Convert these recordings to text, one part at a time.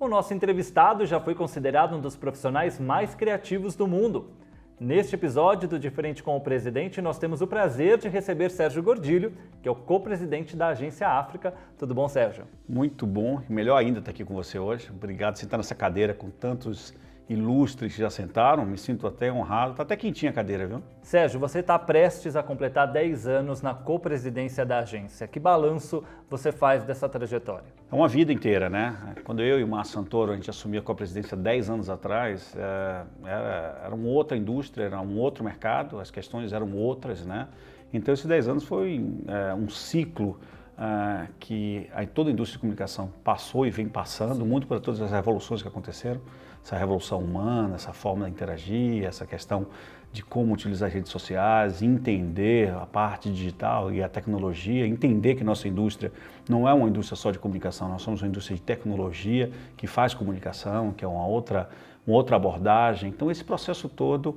O nosso entrevistado já foi considerado um dos profissionais mais criativos do mundo. Neste episódio do De Frente com o Presidente, nós temos o prazer de receber Sérgio Gordilho, que é o co-presidente da Agência África. Tudo bom, Sérgio? Muito bom, e melhor ainda estar aqui com você hoje. Obrigado por sentar nessa cadeira com tantos ilustres que já sentaram, me sinto até honrado. Está até quentinha a cadeira, viu? Sérgio, você está prestes a completar 10 anos na co-presidência da agência. Que balanço você faz dessa trajetória? É uma vida inteira, né? Quando eu e o Márcio Santoro, a gente assumiu a co-presidência 10 anos atrás, era uma outra indústria, era um outro mercado, as questões eram outras, né? Então esses 10 anos foi um ciclo que toda a indústria de comunicação passou e vem passando, muito por todas as revoluções que aconteceram, essa revolução humana, essa forma de interagir, essa questão de como utilizar as redes sociais, entender a parte digital e a tecnologia, entender que nossa indústria não é uma indústria só de comunicação, nós somos uma indústria de tecnologia que faz comunicação, que é uma outra abordagem. Então esse processo todo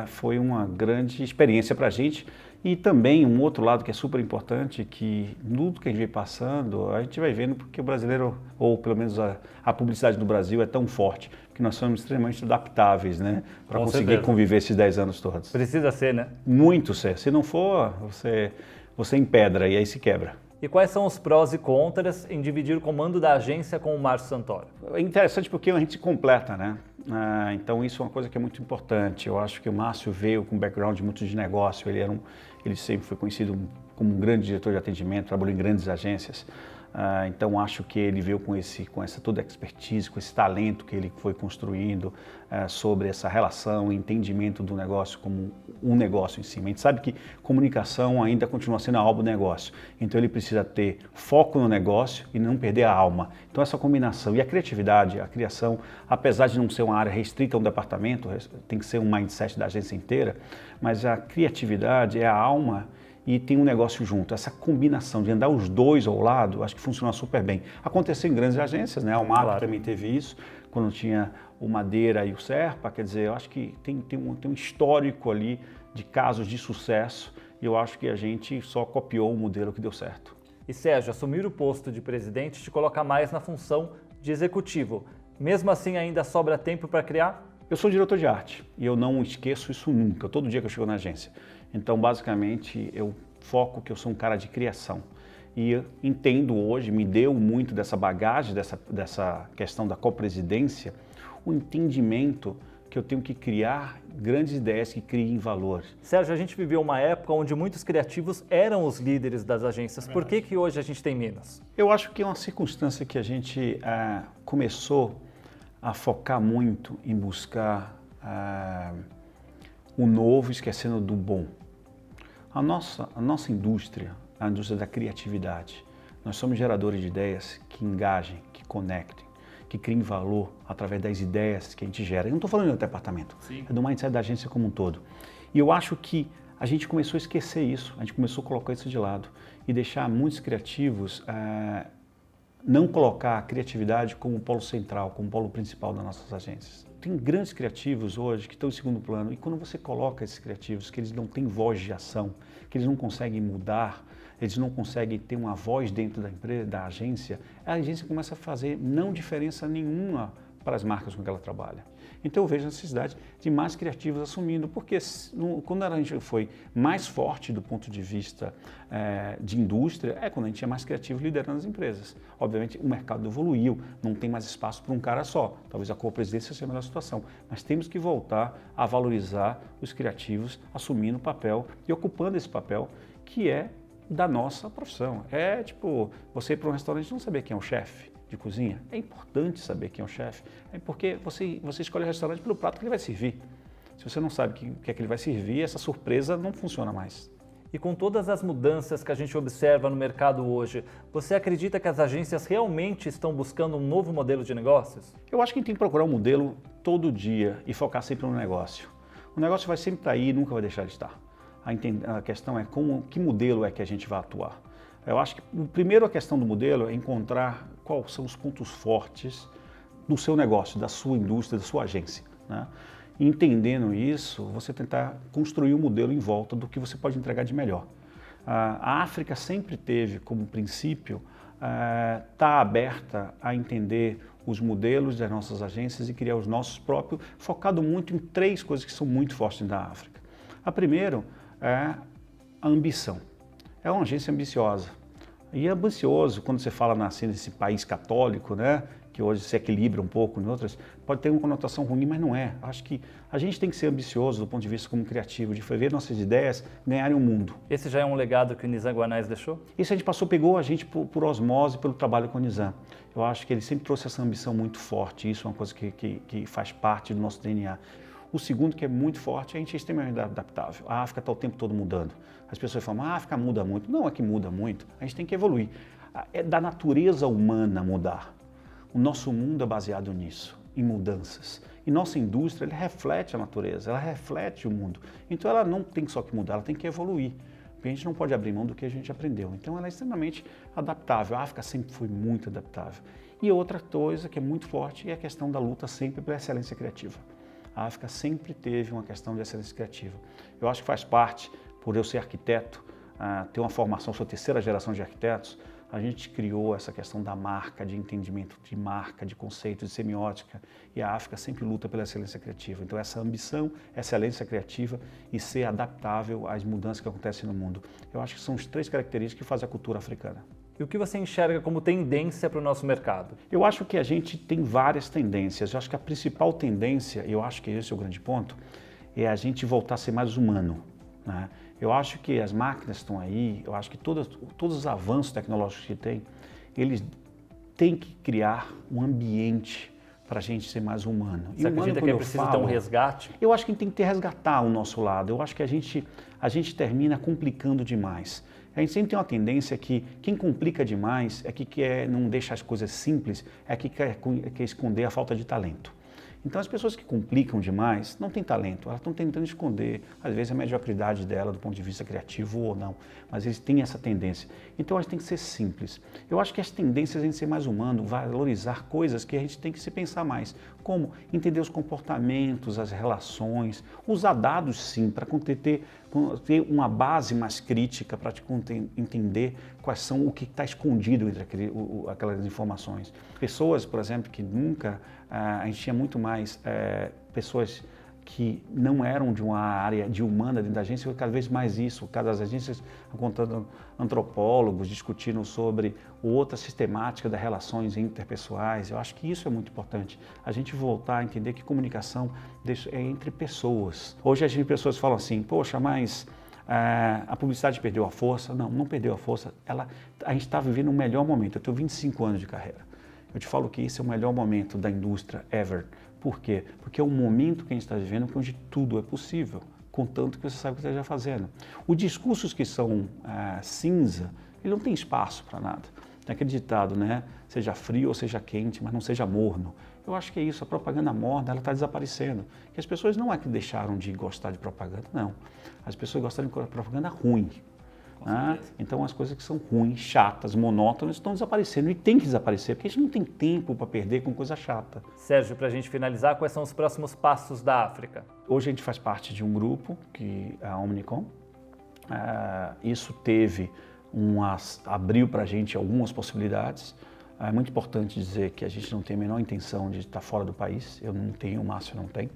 foi uma grande experiência para a gente. E também um outro lado que é super importante, que tudo que a gente vem passando, a gente vai vendo porque o brasileiro, ou pelo menos a publicidade do Brasil é tão forte, que nós somos extremamente adaptáveis, né? Para conseguir conviver esses 10 anos todos. Precisa ser, né? Muito ser. Se não for, você empedra e aí se quebra. E quais são os prós e contras em dividir o comando da agência com o Márcio Santoro? É interessante porque a gente se completa, né? Então isso é uma coisa que é muito importante. Eu acho que o Márcio veio com um background muito de negócio, ele sempre foi conhecido como um grande diretor de atendimento, trabalhou em grandes agências. Então acho que ele veio com essa toda expertise, com esse talento que ele foi construindo sobre essa relação, entendimento do negócio como um negócio em si. A gente sabe que comunicação ainda continua sendo a alma do negócio, então ele precisa ter foco no negócio e não perder a alma. Então essa combinação e a criatividade, a criação, apesar de não ser uma área restrita a um departamento, tem que ser um mindset da agência inteira, mas a criatividade é a alma e tem um negócio junto. Essa combinação de andar os dois ao lado, acho que funciona super bem. Aconteceu em grandes agências, né? A Almap também teve isso, quando tinha o Madeira e o Serpa, quer dizer, eu acho que tem um histórico ali de casos de sucesso e eu acho que a gente só copiou o modelo que deu certo. E Sérgio, assumir o posto de presidente te coloca mais na função de executivo. Mesmo assim, ainda sobra tempo para criar? Eu sou diretor de arte e eu não esqueço isso nunca, todo dia que eu chego na agência. Então, basicamente, eu foco que eu sou um cara de criação. E eu entendo hoje, me deu muito dessa bagagem, dessa questão da copresidência, o entendimento que eu tenho que criar grandes ideias que criem valor. Sérgio, a gente viveu uma época onde muitos criativos eram os líderes das agências. Por que hoje a gente tem menos? Eu acho que é uma circunstância que a gente começou a focar muito em buscar o novo, esquecendo do bom. A nossa indústria, a indústria da criatividade, nós somos geradores de ideias que engajem, que conectem, que criem valor através das ideias que a gente gera. Eu não estou falando do departamento, é do mindset da agência como um todo. E eu acho que a gente começou a esquecer isso, a gente começou a colocar isso de lado e deixar muitos criativos não colocar a criatividade como polo central, como polo principal das nossas agências. Tem grandes criativos hoje que estão em segundo plano e quando você coloca esses criativos, que eles não têm voz de ação, que eles não conseguem mudar, eles não conseguem ter uma voz dentro da empresa, da agência, a agência começa a fazer não diferença nenhuma para as marcas com que ela trabalha. Então eu vejo a necessidade de mais criativos assumindo, porque quando a gente foi mais forte do ponto de vista de indústria, é quando a gente é mais criativo liderando as empresas. Obviamente o mercado evoluiu, não tem mais espaço para um cara só, talvez a co-presidência seja a melhor situação, mas temos que voltar a valorizar os criativos assumindo o papel e ocupando esse papel que é da nossa profissão. É tipo, você ir para um restaurante e não saber quem é o chefe de cozinha, é importante saber quem é o chefe, porque você escolhe o restaurante pelo prato que ele vai servir. Se você não sabe o que é que ele vai servir, essa surpresa não funciona mais. E com todas as mudanças que a gente observa no mercado hoje, você acredita que as agências realmente estão buscando um novo modelo de negócios? Eu acho que a gente tem que procurar um modelo todo dia e focar sempre no negócio. O negócio vai sempre estar aí e nunca vai deixar de estar. A questão é que modelo é que a gente vai atuar. Eu acho que, primeiro, a questão do modelo é encontrar quais são os pontos fortes do seu negócio, da sua indústria, da sua agência, né? E entendendo isso, você tentar construir um modelo em volta do que você pode entregar de melhor. A África sempre teve como princípio está aberta a entender os modelos das nossas agências e criar os nossos próprios, focado muito em 3 coisas que são muito fortes da África. A primeira é a ambição. É uma agência ambiciosa. E é ambicioso, quando você fala nesse país católico, né, que hoje se equilibra um pouco em outras, pode ter uma conotação ruim, mas não é. Acho que a gente tem que ser ambicioso do ponto de vista como criativo, de ver nossas ideias ganharem o mundo. Esse já é um legado que o Nizam Guanais deixou? Isso a gente pegou a gente por osmose, pelo trabalho com o Nizam. Eu acho que ele sempre trouxe essa ambição muito forte, isso é uma coisa que faz parte do nosso DNA. O segundo, que é muito forte, a gente é extremamente adaptável. A África está o tempo todo mudando. As pessoas falam, a África muda muito. Não é que muda muito, a gente tem que evoluir. É da natureza humana mudar. O nosso mundo é baseado nisso, em mudanças. E nossa indústria, ela reflete a natureza, ela reflete o mundo. Então ela não tem só que mudar, ela tem que evoluir. Porque a gente não pode abrir mão do que a gente aprendeu. Então ela é extremamente adaptável. A África sempre foi muito adaptável. E outra coisa que é muito forte é a questão da luta sempre pela excelência criativa. A África sempre teve uma questão de excelência criativa. Eu acho que faz parte, por eu ser arquiteto, ter uma formação, sou 3ª geração de arquitetos, a gente criou essa questão da marca, de entendimento de marca, de conceito, de semiótica, e a África sempre luta pela excelência criativa. Então essa ambição, excelência criativa e ser adaptável às mudanças que acontecem no mundo. Eu acho que são as 3 características que fazem a cultura africana. E o que você enxerga como tendência para o nosso mercado? Eu acho que a gente tem várias tendências. Eu acho que a principal tendência, eu acho que esse é o grande ponto, é a gente voltar a ser mais humano, né? Eu acho que as máquinas estão aí, eu acho que todos os avanços tecnológicos que tem, eles têm que criar um ambiente para a gente ser mais humano. Você acredita que é preciso ter um resgate? Eu acho que tem que resgatar o nosso lado. Eu acho que a gente termina complicando demais. A gente sempre tem uma tendência que quem complica demais é que quer não deixa as coisas simples, é que quer esconder a falta de talento. Então as pessoas que complicam demais não têm talento, elas estão tentando esconder, às vezes, a mediocridade dela do ponto de vista criativo ou não, mas eles têm essa tendência. Então a gente tem que ser simples. Eu acho que as tendências a gente ser mais humano, valorizar coisas que a gente tem que se pensar mais, como entender os comportamentos, as relações, usar dados sim, para ter uma base mais crítica, para entender quais são o que está escondido entre aquelas informações. Pessoas, por exemplo, que nunca, a gente tinha muito mais pessoas que não eram de uma área de humana dentro da agência, cada vez mais isso, cada das agências contando antropólogos discutindo sobre outra sistemática das relações interpessoais. Eu acho que isso é muito importante, a gente voltar a entender que comunicação é entre pessoas. Hoje as pessoas falam assim, poxa, mas a publicidade perdeu a força. Não, não perdeu a força, a gente está vivendo um melhor momento. Eu tenho 25 anos de carreira. Eu te falo que esse é o melhor momento da indústria ever. Por quê? Porque é um momento que a gente está vivendo onde tudo é possível, contanto que você sabe o que esteja fazendo. Os discursos que são cinza, ele não tem espaço para nada. Tem aquele ditado, né? Seja frio ou seja quente, mas não seja morno. Eu acho que é isso, a propaganda morna, ela está desaparecendo. E as pessoas não é que deixaram de gostar de propaganda, não. As pessoas gostam de propaganda ruim. Então as coisas que são ruins, chatas, monótonas estão desaparecendo e tem que desaparecer, porque a gente não tem tempo para perder com coisa chata. Sérgio, para a gente finalizar, quais são os próximos passos da África? Hoje a gente faz parte de um grupo, que é a Omnicom. Isso abriu para a gente algumas possibilidades. É muito importante dizer que a gente não tem a menor intenção de estar fora do país. Eu não tenho, o Márcio não tem.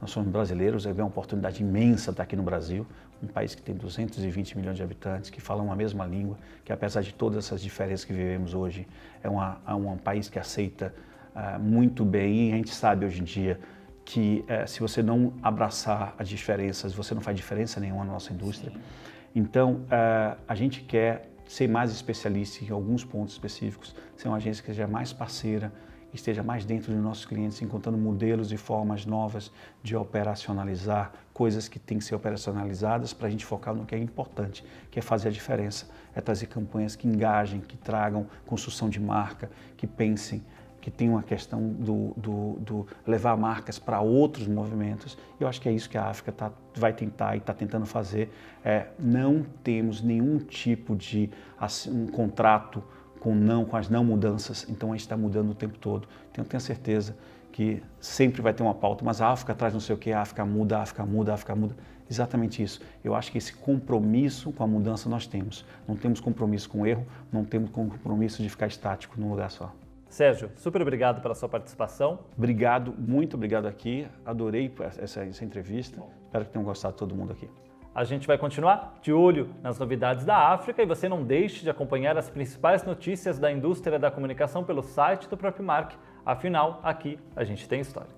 Nós somos brasileiros, é uma oportunidade imensa estar aqui no Brasil, um país que tem 220 milhões de habitantes, que falam a mesma língua, que apesar de todas essas diferenças que vivemos hoje, é um país que aceita muito bem, e a gente sabe hoje em dia que se você não abraçar as diferenças, você não faz diferença nenhuma na nossa indústria. Sim. Então, a gente quer ser mais especialista em alguns pontos específicos, ser uma agência que seja mais parceira, esteja mais dentro dos nossos clientes, encontrando modelos e formas novas de operacionalizar coisas que têm que ser operacionalizadas para a gente focar no que é importante, que é fazer a diferença, é trazer campanhas que engajem, que tragam construção de marca, que pensem, que tem uma questão do levar marcas para outros movimentos. Eu acho que é isso que a África vai tentar e está tentando fazer. Não temos nenhum tipo de um contrato com as não mudanças, então a gente está mudando o tempo todo. Então eu tenho certeza que sempre vai ter uma pauta, mas a África traz não sei o que, a África muda, a África muda, a África muda. Exatamente isso. Eu acho que esse compromisso com a mudança nós temos. Não temos compromisso com o erro, não temos compromisso de ficar estático num lugar só. Sérgio, super obrigado pela sua participação. Obrigado, muito obrigado aqui. Adorei essa entrevista. Espero que tenham gostado todo mundo aqui. A gente vai continuar de olho nas novidades da África e você não deixe de acompanhar as principais notícias da indústria da comunicação pelo site do Propmark. Afinal, aqui a gente tem história.